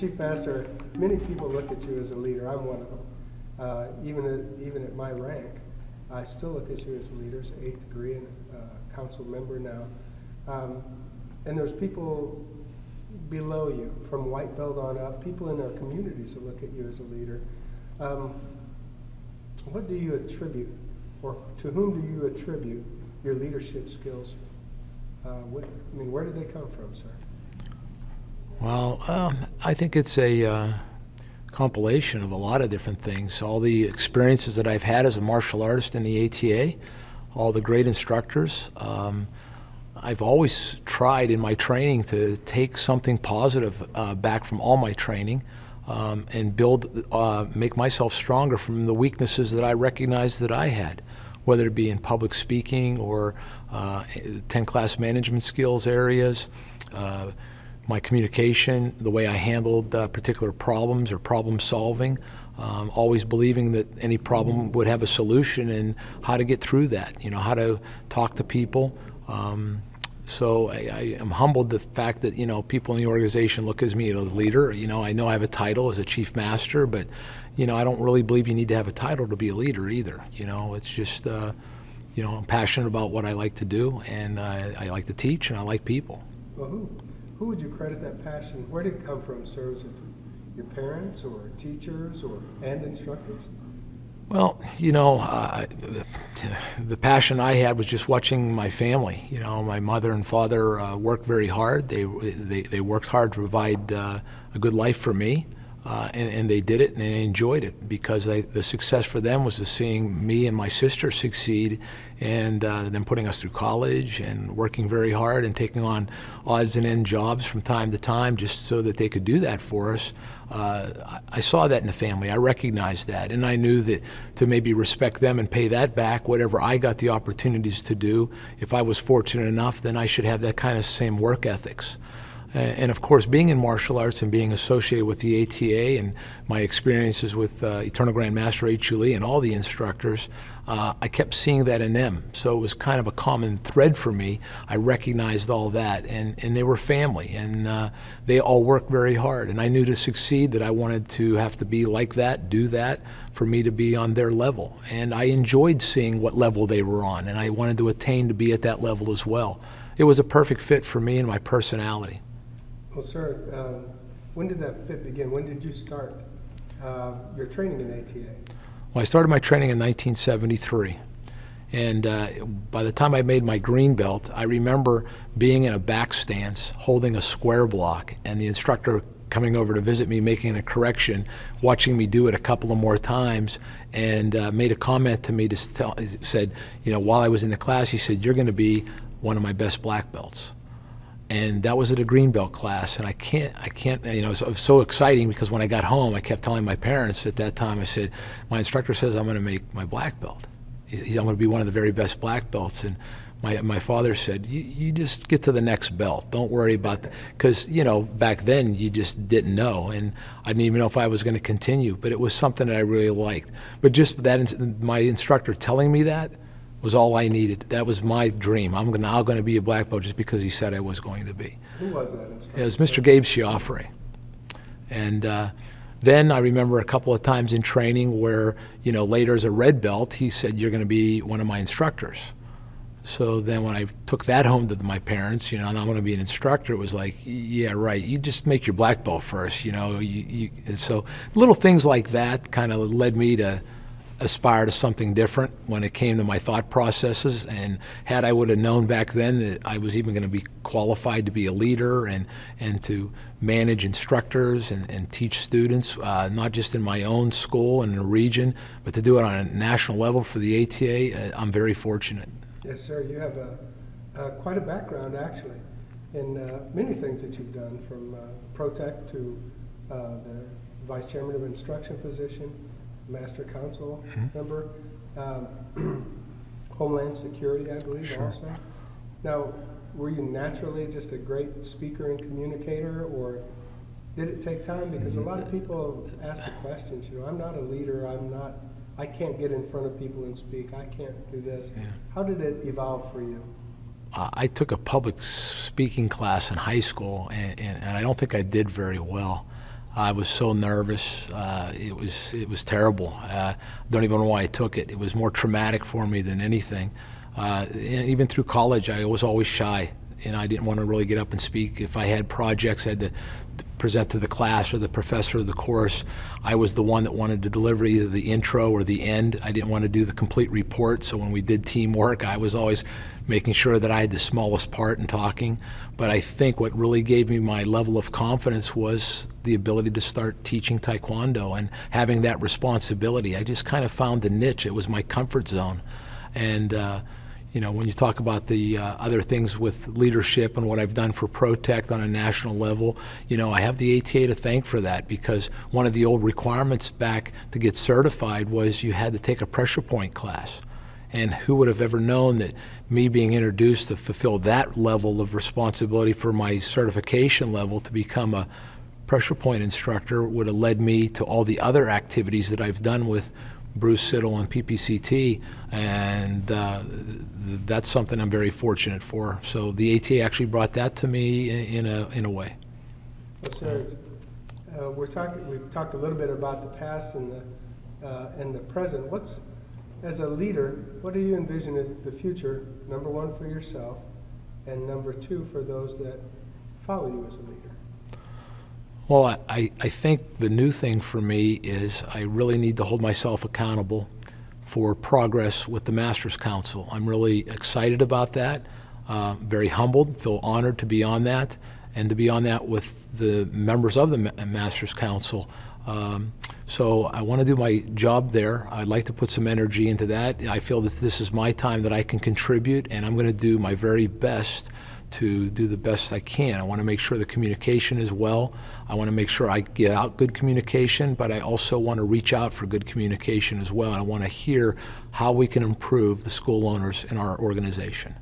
Chief Master, many people look at you as a leader. I'm one of them. Even at my rank, I still look at you as a leader, as an 8th degree and council member now. And there's people below you, from white belt on up, people in our communities that look at you as a leader. What do you attribute, or to whom do you attribute your leadership skills? Where did they come from, sir? Well, I think it's a compilation of a lot of different things. All the experiences that I've had as a martial artist in the ATA, all the great instructors. I've always tried in my training to take something positive back from all my training and make myself stronger from the weaknesses that I recognized that I had, whether it be in public speaking or 10 class management skills areas, my communication, the way I handled particular problems or problem solving, always believing that any problem would have a solution and how to get through that, how to talk to people. So I am humbled the fact that, people in the organization look at me as a leader. I know I have a title as a chief master, but, I don't really believe you need to have a title to be a leader either. It's just, I'm passionate about what I like to do, and I like to teach, and I like people. Well, who would you credit that passion? Where did it come from, sir? Was it your parents or teachers and instructors? Well, the passion I had was just watching my family. My mother and father worked very hard. They worked hard to provide a good life for me, and they did it, and they enjoyed it, because the success for them was seeing me and my sister succeed, and them putting us through college and working very hard and taking on odds and end jobs from time to time just so that they could do that for us. I saw that in the family. I recognized that, and I knew that to maybe respect them and pay that back, whatever I got the opportunities to do, if I was fortunate enough, then I should have that kind of same work ethics. And of course, being in martial arts and being associated with the ATA and my experiences with Eternal Grand Master H. Lee and all the instructors, I kept seeing that in them. So it was kind of a common thread for me. I recognized all that, and they were family, and they all worked very hard. And I knew to succeed that I wanted to have to be like that, do that, for me to be on their level. And I enjoyed seeing what level they were on, and I wanted to attain to be at that level as well. It was a perfect fit for me and my personality. Well, sir, when did that fit begin? When did you start your training in ATA? Well, I started my training in 1973. And by the time I made my green belt, I remember being in a back stance, holding a square block, and the instructor coming over to visit me, making a correction, watching me do it a couple of more times, and made a comment to me he said, while I was in the class, he said, "You're going to be one of my best black belts." And that was at a green belt class, and I can't, it was so exciting, because when I got home, I kept telling my parents at that time, I said, my instructor says I'm going to make my black belt. I'm going to be one of the very best black belts. And my father said, you just get to the next belt. Don't worry about that. Because, back then, you just didn't know, and I didn't even know if I was going to continue, but it was something that I really liked. But just that, my instructor telling me that was all I needed. That was my dream. I'm now going to be a black belt just because he said I was going to be. Who was that instructor? It was Mr. Gabe Schiaffre. And then I remember a couple of times in training where, later as a red belt, he said, "You're going to be one of my instructors." So then when I took that home to my parents, and I'm going to be an instructor, it was like, yeah, right, you just make your black belt first, And so little things like that kind of led me to aspire to something different when it came to my thought processes. And had I would have known back then that I was even going to be qualified to be a leader and to manage instructors and teach students, not just in my own school and in the region, but to do it on a national level for the ATA, I'm very fortunate. Yes, sir. You have quite a background, actually, in many things that you've done, from Protec to the Vice Chairman of Instruction position, Master Council member, Homeland Security, I believe, Sure. also. Now, were you naturally just a great speaker and communicator, or did it take time? Because a lot of people ask the questions, I'm not a leader, I can't get in front of people and speak, I can't do this. Yeah. How did it evolve for you? I took a public speaking class in high school, and I don't think I did very well. I was so nervous. It was terrible. Don't even know why I took it. It was more traumatic for me than anything. And even through college, I was always shy, and I didn't want to really get up and speak. If I had projects I had to present to the class or the professor of the course, I was the one that wanted to deliver either the intro or the end. I didn't want to do the complete report, so when we did teamwork, I was always making sure that I had the smallest part in talking. But I think what really gave me my level of confidence was the ability to start teaching Taekwondo and having that responsibility. I just kind of found a niche. It was my comfort zone. And you know, when you talk about the other things with leadership and what I've done for Protect on a national level, you know, I have the ATA to thank for that, because one of the old requirements back to get certified was you had to take a pressure point class. And who would have ever known that me being introduced to fulfill that level of responsibility for my certification level to become a pressure point instructor would have led me to all the other activities that I've done with Bruce Siddle and PPCT, and that's something I'm very fortunate for. So the ATA actually brought that to me in a way. Well, we've talked a little bit about the past and the present. As a leader, what do you envision as the future? Number one, for yourself, and number two, for those that follow you as a leader. Well, I think the new thing for me is I really need to hold myself accountable for progress with the Masters Council. I'm really excited about that, very humbled, feel honored to be on that, and to be on that with the members of the Masters Council. So I want to do my job there. I'd like to put some energy into that. I feel that this is my time that I can contribute, and I'm going to do my very best to do the best I can. I want to make sure the communication is well. I want to make sure I get out good communication, but I also want to reach out for good communication as well. I want to hear how we can improve the school owners in our organization.